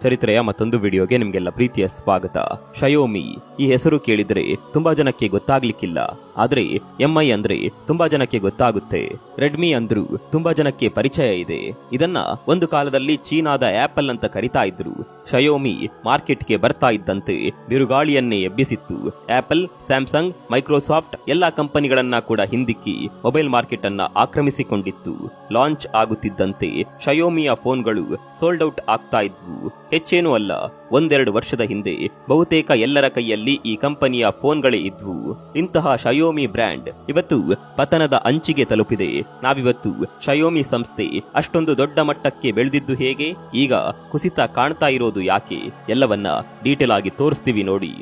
ಚರಿತ್ರೆಯ ಮತ್ತೊಂದು ವಿಡಿಯೋಗೆ ನಿಮಗೆಲ್ಲ ಪ್ರೀತಿಯ ಸ್ವಾಗತ. ಶಯೋಮಿ ಈ ಹೆಸರು ಕೇಳಿದ್ರೆ ತುಂಬಾ ಜನಕ್ಕೆ ಗೊತ್ತಾಗ್ಲಿಕ್ಕಿಲ್ಲ, ಆದ್ರೆ ಎಂಐ ಅಂದ್ರೆ ತುಂಬಾ ಜನಕ್ಕೆ ಗೊತ್ತಾಗುತ್ತೆ. ರೆಡ್ಮಿ ಅಂದ್ರೂ ತುಂಬಾ ಜನಕ್ಕೆ ಪರಿಚಯ ಇದೆ. ಇದನ್ನ ಒಂದು ಕಾಲದಲ್ಲಿ ಚೀನಾದ ಆಪಲ್ ಅಂತ ಕರಿತಾ ಇದ್ರು. ಶಯೋಮಿ ಮಾರ್ಕೆಟ್ಗೆ ಬರ್ತಾ ಇದ್ದಂತೆ ಬಿರುಗಾಳಿಯನ್ನೇ ಎಬ್ಬಿಸಿತ್ತು. ಆಪಲ್, ಸ್ಯಾಮ್ಸಂಗ್, ಮೈಕ್ರೋಸಾಫ್ಟ್ ಎಲ್ಲಾ ಕಂಪನಿಗಳನ್ನ ಕೂಡ ಹಿಂದಿಕ್ಕಿ ಮೊಬೈಲ್ ಮಾರ್ಕೆಟ್ ಅನ್ನ ಆಕ್ರಮಿಸಿಕೊಂಡಿತ್ತು. ಲಾಂಚ್ ಆಗುತ್ತಿದ್ದಂತೆ ಶಯೋಮಿಯ ಫೋನ್ಗಳು ಸೋಲ್ಡ್ ಔಟ್ ಆಗ್ತಾ ಇದ್ವು. ಹೆಚ್ಚೇನೂ ಅಲ್ಲ, ಒಂದೆರಡು ವರ್ಷದ ಹಿಂದೆ ಬಹುತೇಕ ಎಲ್ಲರ ಕೈಯಲ್ಲಿ ಈ ಕಂಪನಿಯ ಫೋನ್ಗಳೇ ಇದ್ವು. ಇಂತಹ ಶಯೋಮಿ ಬ್ರ್ಯಾಂಡ್ ಇವತ್ತು ಪತನದ ಅಂಚಿಗೆ ತಲುಪಿದೆ. ನಾವಿವತ್ತು ಶಯೋಮಿ ಸಂಸ್ಥೆ ಅಷ್ಟೊಂದು ದೊಡ್ಡ ಮಟ್ಟಕ್ಕೆ ಬೆಳೆದಿದ್ದು ಹೇಗೆ, ಈಗ ಕುಸಿತ ಕಾಣ್ತಾ ಇರೋದು ಯಾಕೆ, ಎಲ್ಲವನ್ನ ಡೀಟೇಲ್ ಆಗಿ ತೋರಿಸ್ತೀವಿ ನೋಡಿ.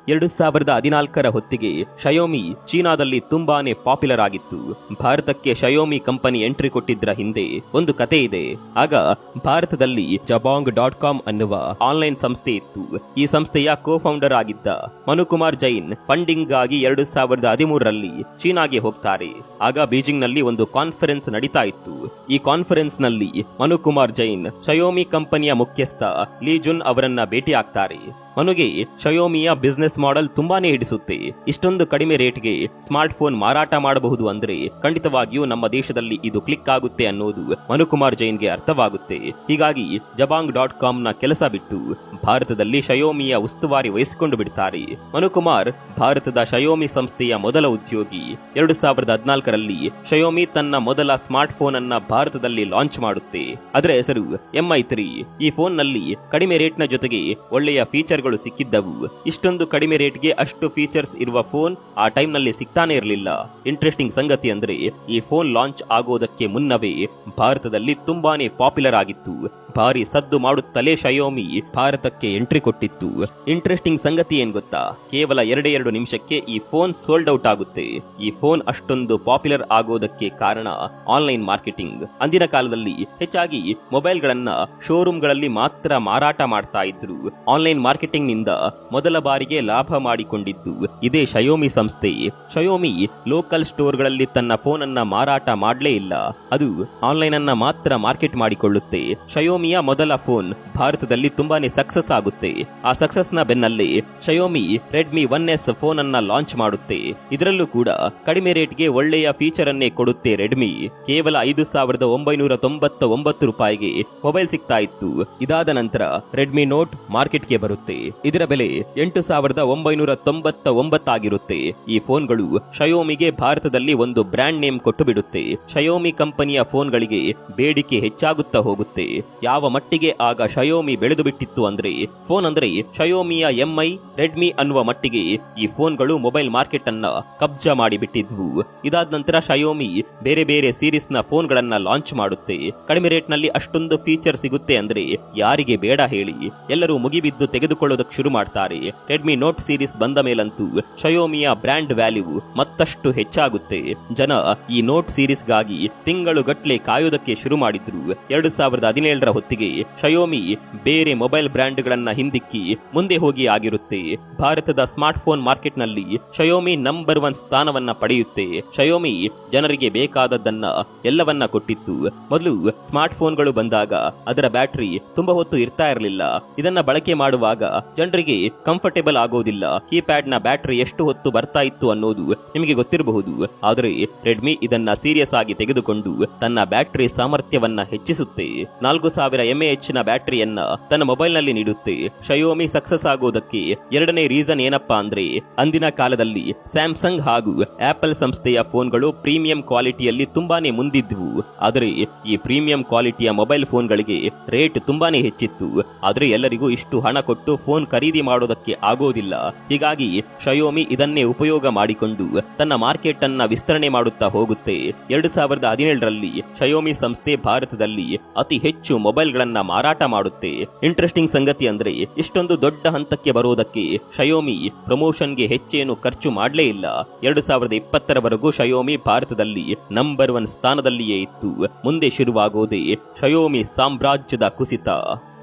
2014ರ ಹೊತ್ತಿಗೆ ಶಯೋಮಿ ಚೀನಾದಲ್ಲಿ ತುಂಬಾನೇ ಪಾಪ್ಯುಲರ್ ಆಗಿತ್ತು. ಭಾರತಕ್ಕೆ ಶಯೋಮಿ ಕಂಪನಿ ಎಂಟ್ರಿ ಕೊಟ್ಟಿದ್ರ ಹಿಂದೆ ಒಂದು ಕತೆ ಇದೆ. ಆಗ ಭಾರತದಲ್ಲಿ jabong.com ಅನ್ನುವ ಆನ್ಲೈನ್ ಸಂಸ್ಥೆ ಇತ್ತು. ಈ ಸಂಸ್ಥೆಯ ಕೋ ಫೌಂಡರ್ ಆಗಿದ್ದ ಮನುಕುಮಾರ್ ಜೈನ್ ಫಂಡಿಂಗ್ ಆಗಿ 2013ರಲ್ಲಿ ಚೀನಾಗೆ ಹೋಗ್ತಾರೆ. ಆಗ ಬೀಜಿಂಗ್ ನಲ್ಲಿ ಒಂದು ಕಾನ್ಫರೆನ್ಸ್ ನಡೀತಾ ಇತ್ತು. ಈ ಕಾನ್ಫರೆನ್ಸ್ ನಲ್ಲಿ ಮನುಕುಮಾರ್ ಜೈನ್ ಶಯೋಮಿ ಕಂಪನಿಯ ಮುಖ್ಯಸ್ಥ ಲೀ ಜುನ್ ಅವರನ್ನ ಭೇಟಿ ಆಗ್ತಾರೆ. ಮನುಗೆ ಶಯೋಮಿಯ ಬಿಸ್ನೆಸ್ ಮಾಡೆಲ್ ತುಂಬಾನೇ ಹಿಡಿಸುತ್ತೆ. ಇಷ್ಟೊಂದು ಕಡಿಮೆ ರೇಟ್ಗೆ ಸ್ಮಾರ್ಟ್ ಫೋನ್ ಮಾರಾಟ ಮಾಡಬಹುದು ಅಂದ್ರೆ ಖಂಡಿತವಾಗಿಯೂ ನಮ್ಮ ದೇಶದಲ್ಲಿ ಇದು ಕ್ಲಿಕ್ ಆಗುತ್ತೆ ಅನ್ನೋದು ಮನುಕುಮಾರ್ ಜೈನ್ಗೆ ಅರ್ಥವಾಗುತ್ತೆ. ಹೀಗಾಗಿ jabong.com ನ ಕೆಲಸ ಬಿಟ್ಟು ಭಾರತದಲ್ಲಿ ಶಯೋಮಿಯ ಉಸ್ತುವಾರಿ ವಹಿಸಿಕೊಂಡು ಬಿಡ್ತಾರೆ. ಮನುಕುಮಾರ್ ಭಾರತದ ಶಯೋಮಿ ಸಂಸ್ಥೆಯ ಮೊದಲ ಉದ್ಯೋಗಿ. 2014ರಲ್ಲಿ ಶಯೋಮಿ ತನ್ನ ಮೊದಲ ಸ್ಮಾರ್ಟ್ ಫೋನ್ ಅನ್ನ ಭಾರತದಲ್ಲಿ ಲಾಂಚ್ ಮಾಡುತ್ತೆ. ಅದರ ಹೆಸರು MI3. ಈ ಫೋನ್ ನಲ್ಲಿ ಕಡಿಮೆ ರೇಟ್ನ ಜೊತೆಗೆ ಒಳ್ಳೆಯ ಫೀಚರ್ ಸಿಕ್ಕಿದ್ದವು. ಇಷ್ಟೊಂದು ಕಡಿಮೆ ರೇಟ್ಗೆ ಅಷ್ಟು ಫೀಚರ್ಸ್ ಇರುವ ಫೋನ್ ಆ ಟೈಮ್ ನಲ್ಲಿ ಸಿಗ್ತಾನೆ ಇರಲಿಲ್ಲ. ಇಂಟ್ರೆಸ್ಟಿಂಗ್ ಸಂಗತಿ ಅಂದ್ರೆ ಈ ಫೋನ್ ಲಾಂಚ್ ಆಗೋದಕ್ಕೆ ಮುನ್ನವೇ ಭಾರತದಲ್ಲಿ ತುಂಬಾನೇ ಪಾಪ್ಯುಲರ್ ಆಗಿತ್ತು. ಭಾರಿ ಸದ್ದು ಮಾಡುತ್ತಲೇ ಶಯೋಮಿ ಭಾರತಕ್ಕೆ ಎಂಟ್ರಿ ಕೊಟ್ಟಿತ್ತು. ಇಂಟ್ರೆಸ್ಟಿಂಗ್ ಸಂಗತಿ ಏನ್ ಗೊತ್ತಾ, ಕೇವಲ 2 ನಿಮಿಷಕ್ಕೆ ಈ ಫೋನ್ ಸೋಲ್ಡ್ ಔಟ್ ಆಗುತ್ತೆ. ಈ ಫೋನ್ ಅಷ್ಟೊಂದು ಪಾಪ್ಯುಲರ್ ಆಗೋದಕ್ಕೆ ಕಾರಣ ಆನ್ಲೈನ್ ಮಾರ್ಕೆಟಿಂಗ್. ಅಂದಿನ ಕಾಲದಲ್ಲಿ ಹೆಚ್ಚಾಗಿ ಮೊಬೈಲ್ ಗಳನ್ನ ಶೋರೂಮ್ ಗಳಲ್ಲಿ ಮಾತ್ರ ಮಾರಾಟ ಮಾಡ್ತಾ ಇದ್ರು. ಆನ್ಲೈನ್ ಮಾರ್ಕೆಟಿಂಗ್ ನಿಂದ ಮೊದಲ ಬಾರಿಗೆ ಲಾಭ ಮಾಡಿಕೊಂಡಿದ್ದು ಇದೇ ಶಯೋಮಿ ಸಂಸ್ಥೆ. ಶಯೋಮಿ ಲೋಕಲ್ ಸ್ಟೋರ್ ಗಳಲ್ಲಿ ತನ್ನ ಫೋನ್ ಅನ್ನ ಮಾರಾಟ ಮಾಡಲೇ ಇಲ್ಲ, ಅದು ಆನ್ಲೈನ್ ಅನ್ನ ಮಾತ್ರ ಮಾರ್ಕೆಟ್ ಮಾಡಿಕೊಳ್ಳುತ್ತೆ. ಶಯೋಮಿಯ ಮೊದಲ ಫೋನ್ ಭಾರತದಲ್ಲಿ ತುಂಬಾನೇ ಸಕ್ಸಸ್ ಆಗುತ್ತೆ. ಆ ಸಕ್ಸಸ್ ನ ಬೆನ್ನಲ್ಲೇ ಶಯೋಮಿ ರೆಡ್ಮಿ 1S ಫೋನ್ ಅನ್ನ ಲಾಂಚ್ ಮಾಡುತ್ತೆ. ಇದರಲ್ಲೂ ಕೂಡ ಕಡಿಮೆ ರೇಟ್ಗೆ ಒಳ್ಳೆಯ ಫೀಚರ್ ಅನ್ನೇ ಕೊಡುತ್ತೆ ರೆಡ್ಮಿ. ಕೇವಲ 5,999 ರೂಪಾಯಿಗೆ ಮೊಬೈಲ್ ಸಿಗ್ತಾ ಇತ್ತು. ಇದಾದ ನಂತರ ರೆಡ್ಮಿ ನೋಟ್ ಮಾರ್ಕೆಟ್ಗೆ ಬರುತ್ತೆ. ಇದರ ಬೆಲೆ 8,999 ಆಗಿರುತ್ತೆ. ಈ ಫೋನ್ಗಳು ಶಯೋಮಿಗೆ ಭಾರತದಲ್ಲಿ ಒಂದು ಬ್ರ್ಯಾಂಡ್ ನೇಮ್ ಕೊಟ್ಟು ಬಿಡುತ್ತೆ. ಶಯೋಮಿ ಕಂಪನಿಯ ಫೋನ್ಗಳಿಗೆ ಬೇಡಿಕೆ ಹೆಚ್ಚಾಗುತ್ತಾ ಹೋಗುತ್ತೆ. ಯಾವ ಮಟ್ಟಿಗೆ ಆಗ ಶಯೋಮಿ ಬೆಳೆದು ಬಿಟ್ಟಿತ್ತು ಅಂದ್ರೆ, ಫೋನ್ ಅಂದ್ರೆ ಶಯೋಮಿಯ MI, ರೆಡ್ಮಿ ಅನ್ನುವ ಮಟ್ಟಿಗೆ ಈ ಫೋನ್ಗಳು ಮೊಬೈಲ್ ಮಾರ್ಕೆಟ್ ಅನ್ನ ಕಬ್ಜಾ ಮಾಡಿ ಬಿಟ್ಟಿದ್ವು. ಇದಾದ ನಂತರ ಶಯೋಮಿ ಬೇರೆ ಬೇರೆ ಸೀರೀಸ್ ನ ಫೋನ್ ಗಳನ್ನ ಲಾಂಚ್ ಮಾಡುತ್ತೆ. ಕಡಿಮೆ ರೇಟ್ ನಲ್ಲಿ ಅಷ್ಟೊಂದು ಫೀಚರ್ ಸಿಗುತ್ತೆ ಅಂದ್ರೆ ಯಾರಿಗೆ ಬೇಡ ಹೇಳಿ, ಎಲ್ಲರೂ ಮುಗಿಬಿದ್ದು ತೆಗೆದುಕೊಳ್ಳೋದಕ್ಕೆ ಶುರು ಮಾಡ್ತಾರೆ. ರೆಡ್ಮಿ ನೋಟ್ ಸೀರೀಸ್ ಬಂದ ಮೇಲಂತೂ ಶಯೋಮಿಯ ಬ್ರ್ಯಾಂಡ್ ವ್ಯಾಲ್ಯೂ ಮತ್ತಷ್ಟು ಹೆಚ್ಚಾಗುತ್ತೆ. ಜನ ಈ ನೋಟ್ ಸೀರೀಸ್ ಗಾಗಿ ತಿಂಗಳುಗಟ್ಲೆ ಕಾಯೋದಕ್ಕೆ ಶುರು ಮಾಡಿದ್ರು. 2017ರ ಹೊತ್ತಿಗೆ ಶಯೋಮಿ ಬೇರೆ ಮೊಬೈಲ್ ಬ್ರ್ಯಾಂಡ್ ಗಳನ್ನ ಹಿಂದಿಕ್ಕಿ ಮುಂದೆ ಹೋಗಿ ಆಗಿರುತ್ತೆ. ಭಾರತದ ಸ್ಮಾರ್ಟ್ ಫೋನ್ ಮಾರ್ಕೆಟ್ ನಲ್ಲಿ ಶಯೋಮಿ ನಂಬರ್ 1 ಸ್ಥಾನವನ್ನ ಪಡೆಯುತ್ತೆ. ಶಯೋಮಿ ಜನರಿಗೆ ಬೇಕಾದದ್ದನ್ನ ಎಲ್ಲವನ್ನ ಕೊಟ್ಟಿತ್ತು. ಮೊದಲು ಸ್ಮಾರ್ಟ್ ಫೋನ್ಗಳು ಬಂದಾಗ ಅದರ ಬ್ಯಾಟರಿ ತುಂಬಾ ಹೊತ್ತು ಇರ್ತಾ ಇರಲಿಲ್ಲ. ಇದನ್ನ ಬಳಕೆ ಮಾಡುವಾಗ ಜನರಿಗೆ ಕಂಫರ್ಟೇಬಲ್ ಆಗೋದಿಲ್ಲ. ಕೀಪ್ಯಾಡ್ ನ ಬ್ಯಾಟರಿ ಎಷ್ಟು ಹೊತ್ತು ಬರ್ತಾ ಇತ್ತು ಅನ್ನೋದು ನಿಮಗೆ ಗೊತ್ತಿರಬಹುದು. ಆದರೆ ರೆಡ್ಮಿ ಇದನ್ನ ಸೀರಿಯಸ್ ಆಗಿ ತೆಗೆದುಕೊಂಡು ತನ್ನ ಬ್ಯಾಟರಿ ಸಾಮರ್ಥ್ಯವನ್ನ ಹೆಚ್ಚಿಸುತ್ತೆ. 4000 mAh ನ ಬ್ಯಾಟರಿಯನ್ನ ತನ್ನ ಮೊಬೈಲ್ ನಲ್ಲಿ ನೀಡುತ್ತೆ. ಶಯೋಮಿ ಸಕ್ಸಸ್ ಆಗೋದಕ್ಕೆ ಎರಡನೇ ರೀಸನ್ ಏನಪ್ಪಾ ಅಂದ್ರೆ, ಅಂದಿನ ಕಾಲದಲ್ಲಿ ಸ್ಯಾಮ್ಸಂಗ್ ಹಾಗೂ ಆಪಲ್ ಸಂಸ್ಥೆಯ ಫೋನ್ಗಳು ಪ್ರೀಮಿಯಂ ಕ್ವಾಲಿಟಿಯಲ್ಲಿ ತುಂಬಾನೇ ಮುಂದಿದ್ವು. ಆದರೆ ಈ ಪ್ರೀಮಿಯಂ ಕ್ವಾಲಿಟಿಯ ಮೊಬೈಲ್ ಫೋನ್ಗಳಿಗೆ ರೇಟ್ ತುಂಬಾನೇ ಹೆಚ್ಚಿತ್ತು. ಆದ್ರೆ ಎಲ್ಲರಿಗೂ ಇಷ್ಟು ಹಣ ಕೊಟ್ಟು ಫೋನ್ ಖರೀದಿ ಮಾಡೋದಕ್ಕೆ ಆಗೋದಿಲ್ಲ. ಹೀಗಾಗಿ ಶಯೋಮಿ ಇದನ್ನೇ ಉಪಯೋಗ ಮಾಡಿಕೊಂಡು ತನ್ನ ಮಾರ್ಕೆಟ್ ಅನ್ನ ವಿಸ್ತರಣೆ ಮಾಡುತ್ತಾ ಹೋಗುತ್ತೆ. 2017ರಲ್ಲಿ ಶಯೋಮಿ ಸಂಸ್ಥೆ ಭಾರತದಲ್ಲಿ ಅತಿ ಹೆಚ್ಚು ಮೊಬೈಲ್ ಮೊಬೈಲ್ಗಳನ್ನ ಮಾರಾಟ ಮಾಡುತ್ತೆ. ಇಂಟ್ರೆಸ್ಟಿಂಗ್ ಸಂಗತಿ ಅಂದ್ರೆ ಇಷ್ಟೊಂದು ದೊಡ್ಡ ಹಂತಕ್ಕೆ ಬರೋದಕ್ಕೆ ಶಯೋಮಿ ಪ್ರಮೋಷನ್ಗೆ ಹೆಚ್ಚೇನು ಖರ್ಚು ಮಾಡಲೇ ಇಲ್ಲ. 2020ರವರೆಗೂ ಶಯೋಮಿ ಭಾರತದಲ್ಲಿ ನಂಬರ್ 1 ಸ್ಥಾನದಲ್ಲಿಯೇ ಇತ್ತು. ಮುಂದೆ ಶುರುವಾಗೋದೇ ಶಯೋಮಿ ಸಾಮ್ರಾಜ್ಯದ ಕುಸಿತ.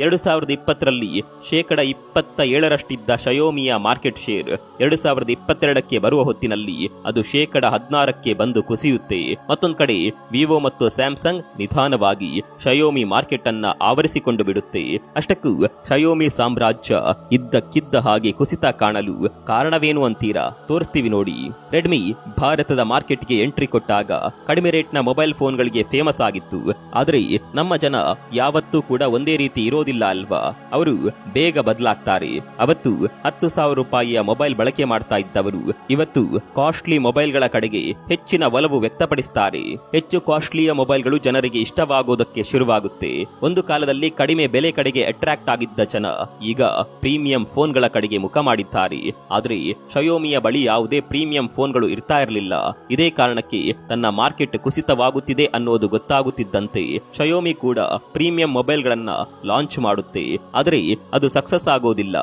2020ರಲ್ಲಿ 27% ಶಯೋಮಿಯ ಮಾರ್ಕೆಟ್ ಶೇರ್ 2022ಕ್ಕೆ ಬರುವ ಹೊತ್ತಿನಲ್ಲಿ ಅದು 16% ಬಂದು ಕುಸಿಯುತ್ತೆ. ಮತ್ತೊಂದು ಕಡೆ ವಿವೋ ಮತ್ತು ಸ್ಯಾಮ್ಸಂಗ್ ನಿಧಾನವಾಗಿ ಶಯೋಮಿ ಮಾರ್ಕೆಟ್ ಅನ್ನ ಆವರಿಸಿಕೊಂಡು ಬಿಡುತ್ತೆ. ಅಷ್ಟಕ್ಕೂ ಶಯೋಮಿ ಸಾಮ್ರಾಜ್ಯ ಇದ್ದಕ್ಕಿದ್ದ ಹಾಗೆ ಕುಸಿತ ಕಾಣಲು ಕಾರಣವೇನು ಅಂತೀರಾ? ತೋರಿಸ್ತೀವಿ ನೋಡಿ. ರೆಡ್ಮಿ ಭಾರತದ ಮಾರ್ಕೆಟ್ಗೆ ಎಂಟ್ರಿ ಕೊಟ್ಟಾಗ ಕಡಿಮೆ ರೇಟ್ನ ಮೊಬೈಲ್ ಫೋನ್ಗಳಿಗೆ ಫೇಮಸ್ ಆಗಿತ್ತು. ಆದರೆ ನಮ್ಮ ಜನ ಯಾವತ್ತೂ ಕೂಡ ಒಂದೇ ರೀತಿ ಇರೋದಿಲ್ಲ ಅಲ್ವಾ? ಅವರು ಬೇಗ ಬದಲಾಗ್ತಾರೆ. ಅವತ್ತು 10,000 ರೂಪಾಯಿಯ ಮೊಬೈಲ್ ಬಳಕೆ ಮಾಡ್ತಾ ಇದ್ದವರು ಇವತ್ತು ಕಾಸ್ಟ್ಲಿ ಮೊಬೈಲ್ಗಳ ಕಡೆಗೆ ಹೆಚ್ಚಿನ ಒಲವು ವ್ಯಕ್ತಪಡಿಸ್ತಾರೆ. ಹೆಚ್ಚು ಕಾಸ್ಟ್ಲಿಯ ಮೊಬೈಲ್ಗಳು ಜನರಿಗೆ ಇಷ್ಟವಾಗೋದಕ್ಕೆ ಶುರುವಾಗುತ್ತೆ. ಒಂದು ಕಾಲದಲ್ಲಿ ಕಡಿಮೆ ಬೆಲೆ ಕಡೆಗೆ ಅಟ್ರಾಕ್ಟ್ ಆಗಿದ್ದ ಜನ ಈಗ ಪ್ರೀಮಿಯಂ ಫೋನ್ಗಳ ಕಡೆಗೆ ಮುಖ ಮಾಡಿದ್ದಾರೆ. ಆದ್ರೆ ಶಯೋಮಿಯ ಬಳಿ ಯಾವುದೇ ಪ್ರೀಮಿಯಂ ಫೋನ್ಗಳು ಇರ್ತಾ ಇರಲಿಲ್ಲ. ಇದೇ ಕಾರಣಕ್ಕೆ ತನ್ನ ಮಾರ್ಕೆಟ್ ಕುಸಿತವಾಗುತ್ತಿದೆ ಅನ್ನೋದು ಗೊತ್ತಾಗುತ್ತಿದ್ದಂತೆ ಶಯೋಮಿ ಕೂಡ ಪ್ರೀಮಿಯಂ ಮೊಬೈಲ್ಗಳನ್ನ ಲಾಂಚ್ ಮಾಡುತ್ತೆ. ಆದರೆ ಅದು ಸಕ್ಸಸ್ ಆಗೋದಿಲ್ಲ.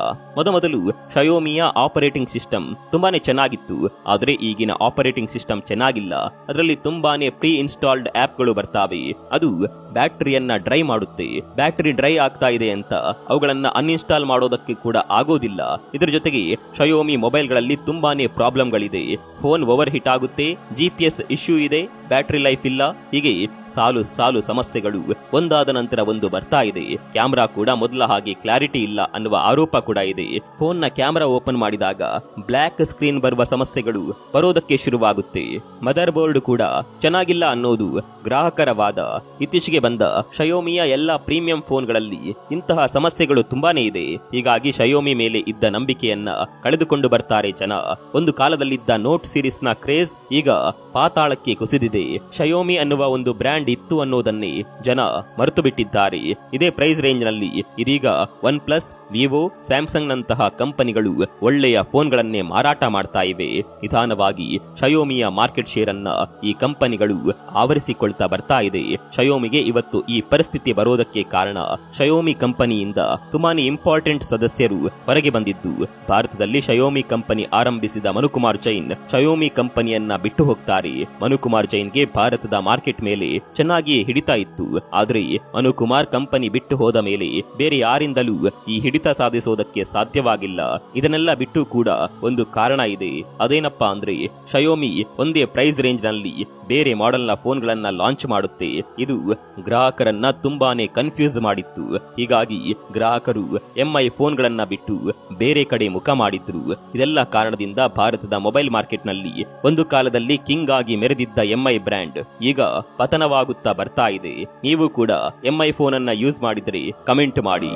ಮೊದಲು ಶಯೋಮಿಯ ಆಪರೇಟಿಂಗ್ ಸಿಸ್ಟಮ್ ತುಂಬಾನೇ ಚೆನ್ನಾಗಿತ್ತು. ಆದರೆ ಈಗಿನ ಆಪರೇಟಿಂಗ್ ಸಿಸ್ಟಮ್ ಚೆನ್ನಾಗಿಲ್ಲ. ಅದರಲ್ಲಿ ತುಂಬಾನೇ ಪ್ರೀ ಇನ್ಸ್ಟಾಲ್ಡ್ ಆಪ್ಗಳು ಬರ್ತಾವೆ. ಅದು ಬ್ಯಾಟರಿಯನ್ನ ಡ್ರೈ ಮಾಡುತ್ತೆ. ಬ್ಯಾಟರಿ ಡ್ರೈ ಆಗ್ತಾ ಇದೆ ಅಂತ ಅವುಗಳನ್ನ ಅನ್ಇನ್ಸ್ಟಾಲ್ ಮಾಡೋದಕ್ಕೆ ಕೂಡ ಆಗೋದಿಲ್ಲ. ಇದರ ಜೊತೆಗೆ ಶಯೋಮಿ ಮೊಬೈಲ್ಗಳಲ್ಲಿ ತುಂಬಾನೇ ಪ್ರಾಬ್ಲಮ್ಗಳಿದೆ. ಫೋನ್ ಓವರ್ ಹಿಟ್ ಆಗುತ್ತೆ, GPS ಇಶ್ಯೂ ಇದೆ, ಬ್ಯಾಟರಿ ಲೈಫ್ ಇಲ್ಲ, ಹೀಗೆ ಸಾಲು ಸಮಸ್ಯೆಗಳು ಒಂದಾದ ನಂತರ ಒಂದು ಬರ್ತಾ ಇದೆ. ಕ್ಯಾಮ್ರಾ ಕೂಡ ಮೊದಲ ಹಾಗೆ ಕ್ಲಾರಿಟಿ ಇಲ್ಲ ಅನ್ನುವ ಆರೋಪ ಕೂಡ ಇದೆ. ಫೋನ್ನ ಕ್ಯಾಮ್ರಾ ಓಪನ್ ಮಾಡಿದಾಗ ಬ್ಲಾಕ್ ಸ್ಕ್ರೀನ್ ಬರುವ ಸಮಸ್ಯೆಗಳು ಬರೋದಕ್ಕೆ ಶುರುವಾಗುತ್ತೆ. ಮದರ್ ಬೋರ್ಡ್ ಕೂಡ ಚೆನ್ನಾಗಿಲ್ಲ ಅನ್ನೋದು ಗ್ರಾಹಕರ ವಾದ. ಇತ್ತೀಚೆಗೆ ಬಂದ ಶಯೋಮಿಯ ಎಲ್ಲಾ ಪ್ರೀಮಿಯಂ ಫೋನ್ಗಳಲ್ಲಿ ಇಂತಹ ಸಮಸ್ಯೆಗಳು ತುಂಬಾನೇ ಇದೆ. ಹೀಗಾಗಿ ಶಯೋಮಿ ಮೇಲೆ ಇದ್ದ ನಂಬಿಕೆಯನ್ನ ಕಳೆದುಕೊಂಡು ಬರ್ತಾರೆ ಜನ. ಒಂದು ಕಾಲದಲ್ಲಿದ್ದ ನೋಟ್ ಸೀರೀಸ್ ನ ಕ್ರೇಜ್ ಈಗ ಪಾತಾಳಕ್ಕೆ ಕುಸಿದಿದೆ. ಶಯೋಮಿ ಅನ್ನುವ ಒಂದು ಬ್ರ್ಯಾಂಡ್ ಇತ್ತು ಅನ್ನೋದನ್ನೇ ಜನ ಮರೆತು ಬಿಟ್ಟಿದ್ದಾರೆ. ಇದೇ ಪ್ರೈಸ್ ರೇಂಜ್ ನಲ್ಲಿ ಇದೀಗ ಒನ್ ಪ್ಲಸ್, ವಿವೋ, ಸ್ಯಾಮ್ಸಂಗ್ ನಂತಹ ಕಂಪನಿಗಳು ಒಳ್ಳೆಯ ಫೋನ್ಗಳನ್ನೇ ಮಾರಾಟ ಮಾಡ್ತಾ ಇವೆ. ನಿಧಾನವಾಗಿ ಶಯೋಮಿಯ ಮಾರ್ಕೆಟ್ ಶೇರ್ ಅನ್ನ ಈ ಕಂಪನಿಗಳು ಆವರಿಸಿಕೊಳ್ತಾ ಬರ್ತಾ ಇದೆ. ಶಯೋಮಿಗೆ ಇವತ್ತು ಈ ಪರಿಸ್ಥಿತಿ ಬರೋದಕ್ಕೆ ಕಾರಣ ಶಯೋಮಿ ಕಂಪನಿಯಿಂದ ತುಂಬಾನೇ ಇಂಪಾರ್ಟೆಂಟ್ ಸದಸ್ಯರು ಹೊರಗೆ ಬಂದಿದ್ದು. ಭಾರತದಲ್ಲಿ ಶಯೋಮಿ ಕಂಪನಿ ಆರಂಭಿಸಿದ ಮನುಕುಮಾರ್ ಜೈನ್ ಶಯೋಮಿ ಕಂಪನಿಯನ್ನ ಬಿಟ್ಟು ಹೋಗ್ತಾರೆ. ಮನುಕುಮಾರ್ ಜೈನ್ಗೆ ಭಾರತದ ಮಾರ್ಕೆಟ್ ಮೇಲೆ ಚೆನ್ನಾಗಿಯೇ ಹಿಡಿತಾ ಇತ್ತು. ಆದ್ರೆ ಮನುಕುಮಾರ್ ಕಂಪನಿ ಬಿಟ್ಟು ಹೋದ ಮೇಲೆ ಬೇರೆ ಯಾರಿಂದಲೂ ಈ ಹಿಡಿತ ಸಾಧಿಸೋದಕ್ಕೆ ಸಾಧ್ಯವಾಗಿಲ್ಲ. ಇದನ್ನೆಲ್ಲ ಬಿಟ್ಟು ಕೂಡ ಒಂದು ಕಾರಣ ಇದೆ. ಅದೇನಪ್ಪಾ ಅಂದ್ರೆ ಶಯೋಮಿ ಒಂದೇ ಪ್ರೈಸ್ ರೇಂಜ್ ನಲ್ಲಿ ಬೇರೆ ಮಾಡೆಲ್ನ ಫೋನ್ಗಳನ್ನ ಲಾಂಚ್ ಮಾಡುತ್ತೆ. ಇದು ಗ್ರಾಹಕರನ್ನ ತುಂಬಾನೇ ಕನ್ಫ್ಯೂಸ್ ಮಾಡಿತ್ತು. ಹೀಗಾಗಿ ಗ್ರಾಹಕರು MI ಫೋನ್ಗಳನ್ನ ಬಿಟ್ಟು ಬೇರೆ ಕಡೆ ಮುಖ ಮಾಡಿದ್ರು. ಇದೆಲ್ಲ ಕಾರಣದಿಂದ ಭಾರತದ ಮೊಬೈಲ್ ಮಾರ್ಕೆಟ್ ನಲ್ಲಿ ಒಂದು ಕಾಲದಲ್ಲಿ ಕಿಂಗ್ ಆಗಿ ಮೆರೆದಿದ್ದ MI ಬ್ರ್ಯಾಂಡ್ ಈಗ ಪತನವಾಗುತ್ತಾ ಬರ್ತಾ ಇದೆ. ನೀವು ಕೂಡ MI ಫೋನ್ ಅನ್ನ ಯೂಸ್ ಮಾಡಿದ್ರೆ ಕಮೆಂಟ್ ಮಾಡಿ.